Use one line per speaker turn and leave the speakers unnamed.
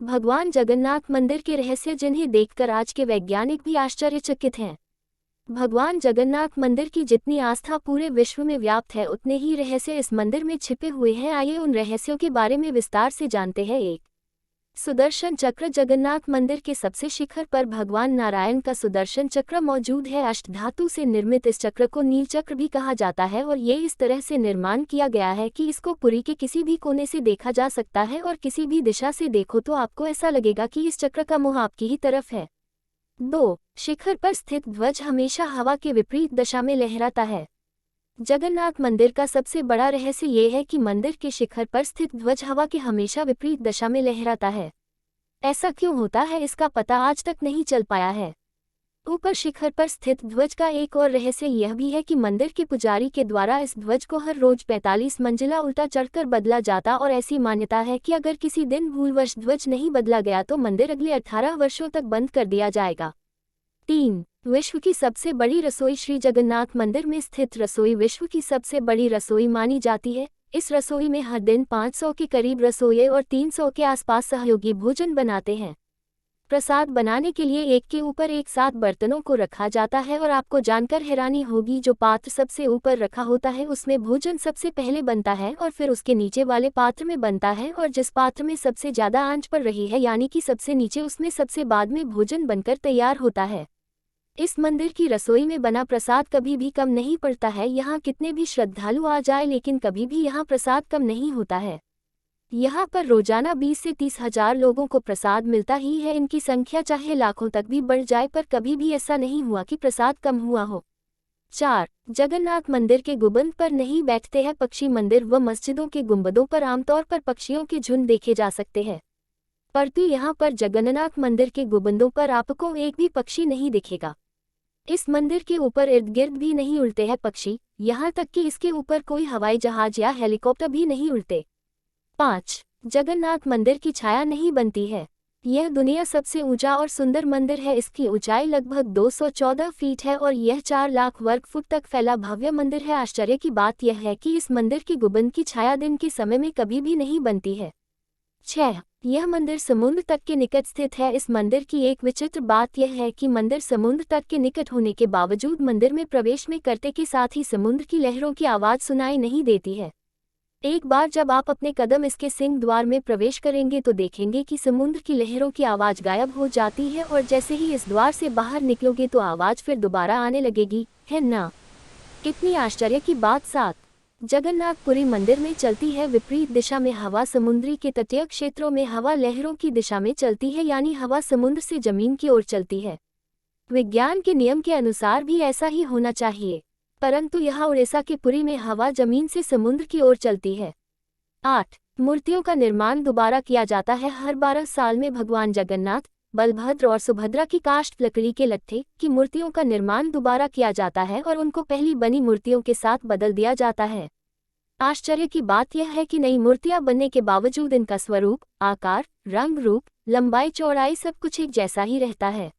भगवान जगन्नाथ मंदिर के रहस्य जिन्हें देखकर आज के वैज्ञानिक भी आश्चर्यचकित हैं। भगवान जगन्नाथ मंदिर की जितनी आस्था पूरे विश्व में व्याप्त है, उतने ही रहस्य इस मंदिर में छिपे हुए हैं। आइए उन रहस्यों के बारे में विस्तार से जानते हैं। एक, सुदर्शन चक्र। जगन्नाथ मंदिर के सबसे शिखर पर भगवान नारायण का सुदर्शन चक्र मौजूद है। अष्टधातु से निर्मित इस चक्र को नीलचक्र भी कहा जाता है और ये इस तरह से निर्माण किया गया है कि इसको पुरी के किसी भी कोने से देखा जा सकता है और किसी भी दिशा से देखो तो आपको ऐसा लगेगा कि इस चक्र का मुंह आपकी ही तरफ है। 2, शिखर पर स्थित ध्वज हमेशा हवा के विपरीत दिशा में लहराता है। जगन्नाथ मंदिर का सबसे बड़ा रहस्य ये है कि मंदिर के शिखर पर स्थित ध्वज हवा के हमेशा विपरीत दिशा में लहराता है। ऐसा क्यों होता है, इसका पता आज तक नहीं चल पाया है। ऊपर शिखर पर स्थित ध्वज का एक और रहस्य यह भी है कि मंदिर के पुजारी के द्वारा इस ध्वज को हर रोज 45 मंजिला उल्टा चढ़कर बदला जाता और ऐसी मान्यता है कि अगर किसी दिन भूलवश ध्वज नहीं बदला गया तो मंदिर अगले 18 वर्षों तक बंद कर दिया जाएगा। 3, विश्व की सबसे बड़ी रसोई। श्री जगन्नाथ मंदिर में स्थित रसोई विश्व की सबसे बड़ी रसोई मानी जाती है। इस रसोई में हर दिन 500 के करीब रसोइये और 300 के आसपास सहयोगी भोजन बनाते हैं। प्रसाद बनाने के लिए एक के ऊपर एक साथ बर्तनों को रखा जाता है और आपको जानकर हैरानी होगी, जो पात्र सबसे ऊपर रखा होता है उसमें भोजन सबसे पहले बनता है और फिर उसके नीचे वाले पात्र में बनता है, और जिस पात्र में सबसे ज्यादा आंच पड़ रही है यानी कि सबसे नीचे, उसमें सबसे बाद में भोजन बनकर तैयार होता है। इस मंदिर की रसोई में बना प्रसाद कभी भी कम नहीं पड़ता है। यहाँ कितने भी श्रद्धालु आ जाए लेकिन कभी भी यहाँ प्रसाद कम नहीं होता है। यहाँ पर रोजाना 20 से 30 हजार लोगों को प्रसाद मिलता ही है। इनकी संख्या चाहे लाखों तक भी बढ़ जाए पर कभी भी ऐसा नहीं हुआ कि प्रसाद कम हुआ हो। 4, जगन्नाथ मंदिर के गुंबद पर नहीं बैठते हैं पक्षी। मंदिर व मस्जिदों के गुंबदों पर आमतौर पर पक्षियों के झुंड देखे जा सकते हैं, परंतु यहाँ पर जगन्नाथ मंदिर के गुंबदों पर आपको एक भी पक्षी नहीं दिखेगा। इस मंदिर के ऊपर इर्द गिर्द भी नहीं उड़ते हैं पक्षी, यहाँ तक कि इसके ऊपर कोई हवाई जहाज या हेलीकॉप्टर भी नहीं उड़ते। 5, जगन्नाथ मंदिर की छाया नहीं बनती है। यह दुनिया सबसे ऊंचा और सुंदर मंदिर है। इसकी ऊंचाई लगभग 214 फीट है और यह 4 लाख वर्ग फुट तक फैला भव्य मंदिर है। आश्चर्य की बात यह है कि इस मंदिर की गुंबद की छाया दिन के समय में कभी भी नहीं बनती है। 6, यह मंदिर समुद्र तट के निकट स्थित है। इस मंदिर की एक विचित्र बात यह है कि मंदिर समुद्र तट के निकट होने के बावजूद मंदिर में प्रवेश में करते के साथ ही समुद्र की लहरों की आवाज सुनाई नहीं देती है। एक बार जब आप अपने कदम इसके सिंह द्वार में प्रवेश करेंगे तो देखेंगे कि समुद्र की लहरों की आवाज गायब हो जाती है और जैसे ही इस द्वार से बाहर निकलोगे तो आवाज फिर दोबारा आने लगेगी, है ना? कितनी आश्चर्य की बात। 7, जगन्नाथपुरी मंदिर में चलती है विपरीत दिशा में हवा। समुद्री के तटीय क्षेत्रों में हवा लहरों की दिशा में चलती है, यानी हवा समुद्र से जमीन की ओर चलती है। विज्ञान के नियम के अनुसार भी ऐसा ही होना चाहिए, परंतु यहाँ उड़ीसा के पुरी में हवा जमीन से समुद्र की ओर चलती है। 8, मूर्तियों का निर्माण दोबारा किया जाता है। हर 12 साल में भगवान जगन्नाथ, बलभद्र और सुभद्रा की काष्ठ लकड़ी के लट्ठे की मूर्तियों का निर्माण दोबारा किया जाता है और उनको पहली बनी मूर्तियों के साथ बदल दिया जाता है। आश्चर्य की बात यह है कि नई मूर्तियां बनने के बावजूद इनका स्वरूप, आकार, रंग रूप, लंबाई, चौड़ाई सब कुछ एक जैसा ही रहता है।